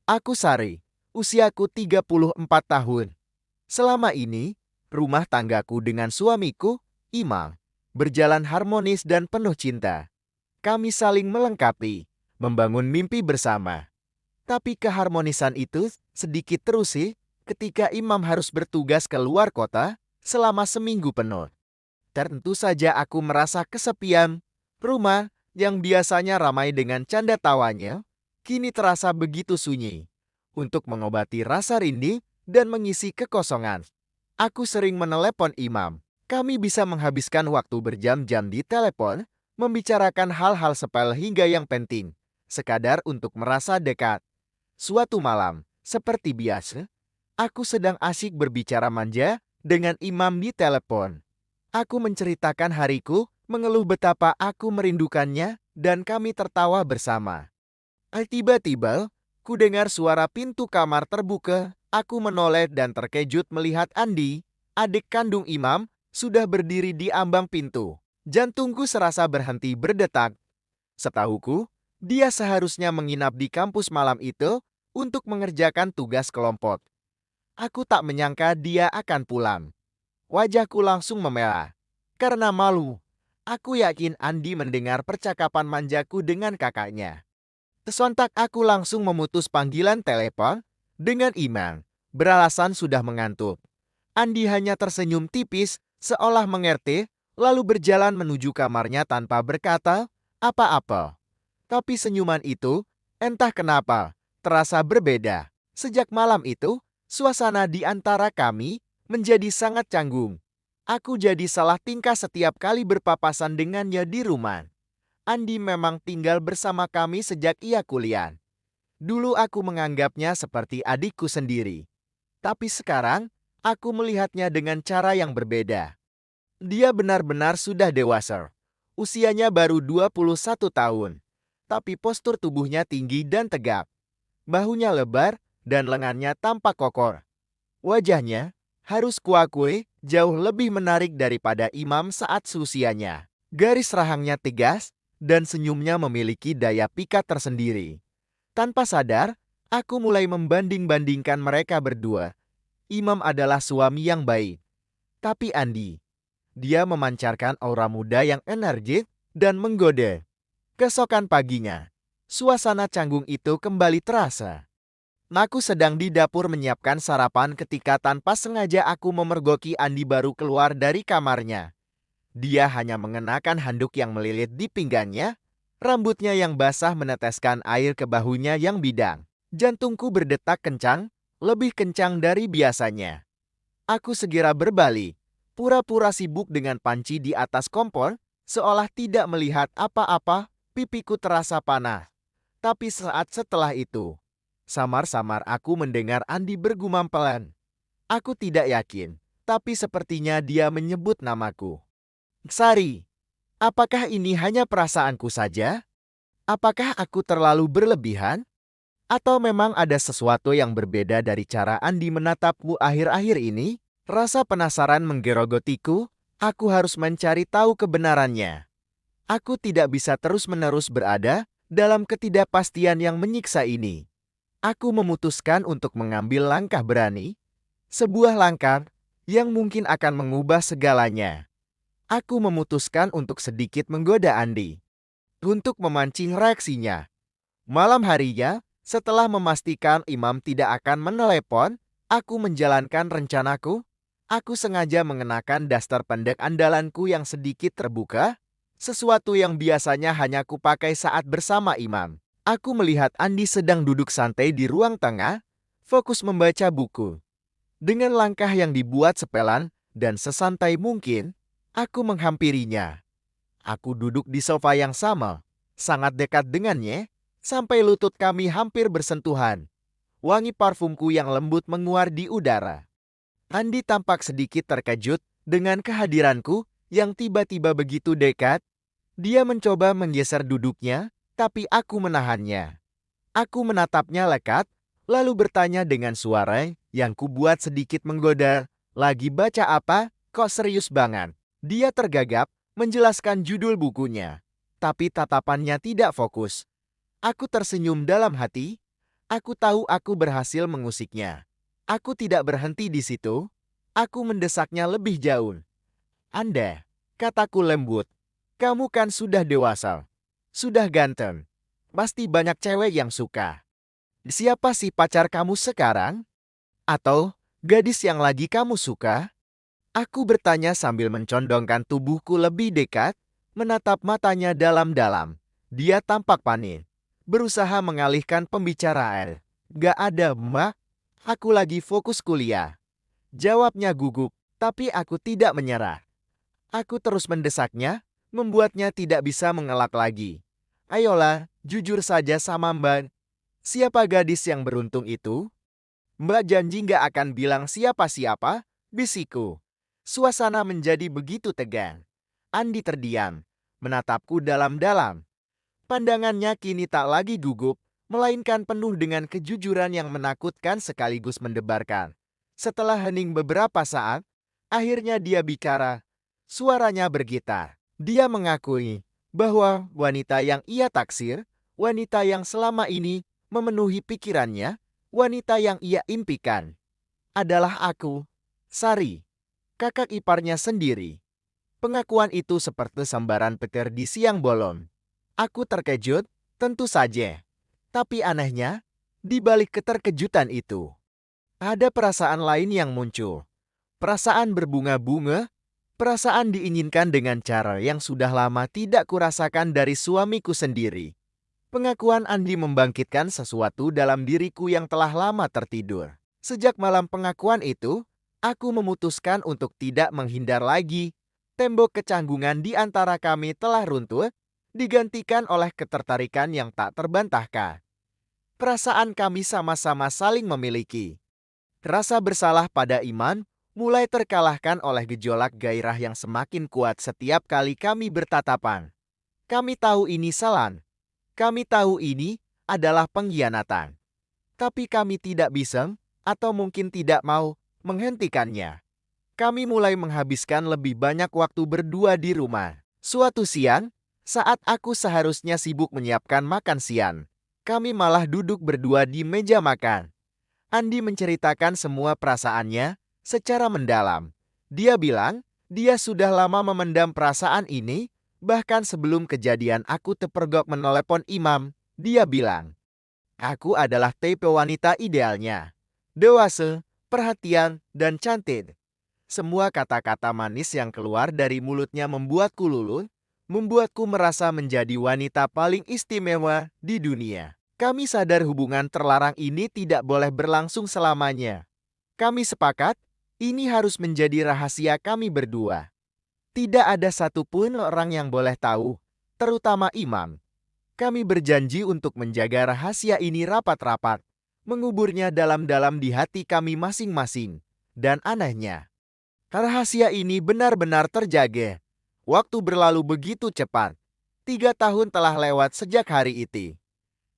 Aku Sari, usiaku 34 tahun. Selama ini, rumah tanggaku dengan suamiku, Imam, berjalan harmonis dan penuh cinta. Kami saling melengkapi, membangun mimpi bersama. Tapi keharmonisan itu sedikit terusik ketika Imam harus bertugas ke luar kota selama seminggu penuh. Tentu saja aku merasa kesepian. Rumah yang biasanya ramai dengan canda tawanya, kini terasa begitu sunyi. Untuk mengobati rasa rindu dan mengisi kekosongan, aku sering menelepon Imam. Kami bisa menghabiskan waktu berjam-jam di telepon, membicarakan hal-hal sepele hingga yang penting, sekadar untuk merasa dekat. Suatu malam, seperti biasa, aku sedang asyik berbicara manja dengan Imam di telepon. Aku menceritakan hariku, mengeluh betapa aku merindukannya, dan kami tertawa bersama. Tiba-tiba, ku dengar suara pintu kamar terbuka. Aku menoleh dan terkejut melihat Andi, adik kandung Imam, sudah berdiri di ambang pintu. Jantungku serasa berhenti berdetak. Setahuku, dia seharusnya menginap di kampus malam itu untuk mengerjakan tugas kelompok. Aku tak menyangka dia akan pulang. Wajahku langsung memerah. Karena malu, aku yakin Andi mendengar percakapan manjaku dengan kakaknya. Sontak aku langsung memutus panggilan telepon dengan Iman, beralasan sudah mengantuk. Andi hanya tersenyum tipis, seolah mengerti, lalu berjalan menuju kamarnya tanpa berkata apa-apa. Tapi senyuman itu, entah kenapa, terasa berbeda. Sejak malam itu, suasana di antara kami menjadi sangat canggung. Aku jadi salah tingkah setiap kali berpapasan dengannya di rumah. Andi memang tinggal bersama kami sejak ia kuliah. Dulu aku menganggapnya seperti adikku sendiri. Tapi sekarang, aku melihatnya dengan cara yang berbeda. Dia benar-benar sudah dewasa. Usianya baru 21 tahun. Tapi postur tubuhnya tinggi dan tegap. Bahunya lebar dan lengannya tampak kokoh. Wajahnya, harus kuakui, jauh lebih menarik daripada Imam saat seusianya. Garis rahangnya tegas, dan senyumnya memiliki daya pikat tersendiri. Tanpa sadar, aku mulai membanding-bandingkan mereka berdua. Imam adalah suami yang baik. Tapi Andi, dia memancarkan aura muda yang energik dan menggoda. Keesokan paginya, suasana canggung itu kembali terasa. Aku sedang di dapur menyiapkan sarapan ketika tanpa sengaja aku memergoki Andi baru keluar dari kamarnya. Dia hanya mengenakan handuk yang melilit di pinggangnya, rambutnya yang basah meneteskan air ke bahunya yang bidang. Jantungku berdetak kencang, lebih kencang dari biasanya. Aku segera berbalik, pura-pura sibuk dengan panci di atas kompor, seolah tidak melihat apa-apa, pipiku terasa panas. Tapi saat setelah itu, samar-samar aku mendengar Andi bergumam pelan. Aku tidak yakin, tapi sepertinya dia menyebut namaku. Sari, apakah ini hanya perasaanku saja? Apakah aku terlalu berlebihan? Atau memang ada sesuatu yang berbeda dari cara Andi menatapku akhir-akhir ini? Rasa penasaran menggerogotiku, aku harus mencari tahu kebenarannya. Aku tidak bisa terus-menerus berada dalam ketidakpastian yang menyiksa ini. Aku memutuskan untuk mengambil langkah berani, sebuah langkah yang mungkin akan mengubah segalanya. Aku memutuskan untuk sedikit menggoda Andi, untuk memancing reaksinya. Malam harinya, setelah memastikan Imam tidak akan menelepon, aku menjalankan rencanaku. Aku sengaja mengenakan daster pendek andalanku yang sedikit terbuka, sesuatu yang biasanya hanya kupakai saat bersama Imam. Aku melihat Andi sedang duduk santai di ruang tengah, fokus membaca buku. Dengan langkah yang dibuat sepelan dan sesantai mungkin, aku menghampirinya. Aku duduk di sofa yang sama, sangat dekat dengannya, sampai lutut kami hampir bersentuhan. Wangi parfumku yang lembut menguar di udara. Andi tampak sedikit terkejut dengan kehadiranku yang tiba-tiba begitu dekat. Dia mencoba menggeser duduknya, tapi aku menahannya. Aku menatapnya lekat, lalu bertanya dengan suara yang kubuat sedikit menggoda. Lagi baca apa? Kok serius banget? Dia tergagap menjelaskan judul bukunya, tapi tatapannya tidak fokus. Aku tersenyum dalam hati. Aku tahu aku berhasil mengusiknya. Aku tidak berhenti di situ. Aku mendesaknya lebih jauh. Anda, kataku lembut. Kamu kan sudah dewasa. Sudah ganteng. Pasti banyak cewek yang suka. Siapa sih pacar kamu sekarang? Atau gadis yang lagi kamu suka? Aku bertanya sambil mencondongkan tubuhku lebih dekat, menatap matanya dalam-dalam. Dia tampak panik, berusaha mengalihkan pembicaraan. Gak ada, Mbak. Aku lagi fokus kuliah. Jawabnya gugup, tapi aku tidak menyerah. Aku terus mendesaknya, membuatnya tidak bisa mengelak lagi. Ayolah, jujur saja sama Mbak. Siapa gadis yang beruntung itu? Mbak janji nggak akan bilang siapa-siapa, bisiku. Suasana menjadi begitu tegang. Andi terdiam, menatapku dalam-dalam. Pandangannya kini tak lagi gugup, melainkan penuh dengan kejujuran yang menakutkan sekaligus mendebarkan. Setelah hening beberapa saat, akhirnya dia bicara. Suaranya bergetar. Dia mengakui bahwa wanita yang ia taksir, wanita yang selama ini memenuhi pikirannya, wanita yang ia impikan, adalah aku, Sari, kakak iparnya sendiri. Pengakuan itu seperti sambaran petir di siang bolong. Aku terkejut, tentu saja. Tapi anehnya, di balik keterkejutan itu, ada perasaan lain yang muncul. Perasaan berbunga-bunga, perasaan diinginkan dengan cara yang sudah lama tidak kurasakan dari suamiku sendiri. Pengakuan Andi membangkitkan sesuatu dalam diriku yang telah lama tertidur. Sejak malam pengakuan itu, aku memutuskan untuk tidak menghindar lagi. Tembok kecanggungan di antara kami telah runtuh, digantikan oleh ketertarikan yang tak terbantahkan. Perasaan kami sama-sama saling memiliki. Rasa bersalah pada Iman mulai terkalahkan oleh gejolak gairah yang semakin kuat setiap kali kami bertatapan. Kami tahu ini salah. Kami tahu ini adalah pengkhianatan. Tapi kami tidak bisa, atau mungkin tidak mau, menghentikannya. Kami mulai menghabiskan lebih banyak waktu berdua di rumah. Suatu siang, saat aku seharusnya sibuk menyiapkan makan siang, kami malah duduk berdua di meja makan. Andi menceritakan semua perasaannya secara mendalam. Dia bilang, dia sudah lama memendam perasaan ini, bahkan sebelum kejadian aku terpergok menelepon Imam. Dia bilang, aku adalah tipe wanita idealnya. Dewasa, perhatian, dan cantik. Semua kata-kata manis yang keluar dari mulutnya membuatku luluh, membuatku merasa menjadi wanita paling istimewa di dunia. Kami sadar hubungan terlarang ini tidak boleh berlangsung selamanya. Kami sepakat, ini harus menjadi rahasia kami berdua. Tidak ada satupun orang yang boleh tahu, terutama Imam. Kami berjanji untuk menjaga rahasia ini rapat-rapat, menguburnya dalam-dalam di hati kami masing-masing. Dan anehnya, rahasia ini benar-benar terjaga. Waktu berlalu begitu cepat. 3 tahun telah lewat sejak hari itu.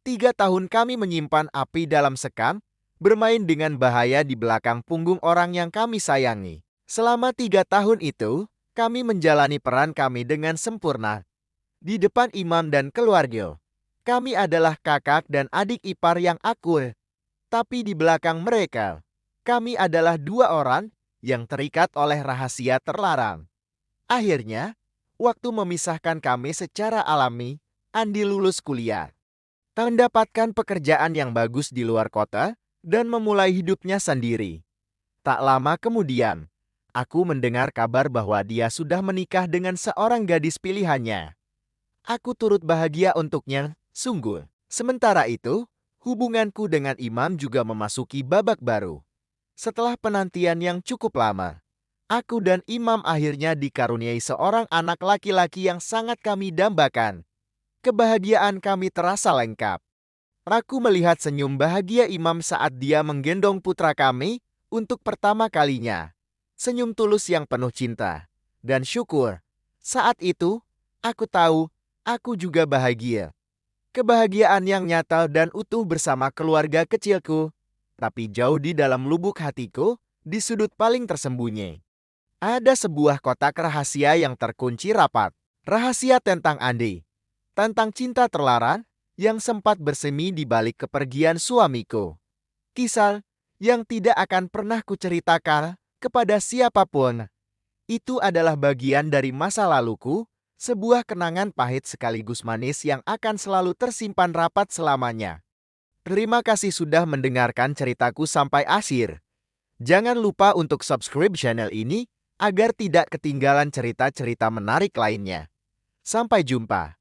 3 tahun kami menyimpan api dalam sekam, bermain dengan bahaya di belakang punggung orang yang kami sayangi. Selama 3 tahun itu, kami menjalani peran kami dengan sempurna. Di depan Imam dan keluarga, kami adalah kakak dan adik ipar yang akur. Tapi di belakang mereka, kami adalah 2 orang yang terikat oleh rahasia terlarang. Akhirnya, waktu memisahkan kami secara alami, Andi lulus kuliah, mendapatkan pekerjaan yang bagus di luar kota, dan memulai hidupnya sendiri. Tak lama kemudian, aku mendengar kabar bahwa dia sudah menikah dengan seorang gadis pilihannya. Aku turut bahagia untuknya, sungguh. Sementara itu, hubunganku dengan Imam juga memasuki babak baru. Setelah penantian yang cukup lama, aku dan Imam akhirnya dikaruniai seorang anak laki-laki yang sangat kami dambakan. Kebahagiaan kami terasa lengkap. Aku melihat senyum bahagia Imam saat dia menggendong putra kami untuk pertama kalinya. Senyum tulus yang penuh cinta dan syukur. Saat itu, aku tahu aku juga bahagia. Kebahagiaan yang nyata dan utuh bersama keluarga kecilku. Tapi jauh di dalam lubuk hatiku, di sudut paling tersembunyi, ada sebuah kotak rahasia yang terkunci rapat. Rahasia tentang Andi. Tentang cinta terlarang yang sempat bersemi di balik kepergian suamiku. Kisah yang tidak akan pernah kuceritakan kepada siapapun. Itu adalah bagian dari masa laluku, sebuah kenangan pahit sekaligus manis yang akan selalu tersimpan rapat selamanya. Terima kasih sudah mendengarkan ceritaku sampai akhir. Jangan lupa untuk subscribe channel ini agar tidak ketinggalan cerita-cerita menarik lainnya. Sampai jumpa.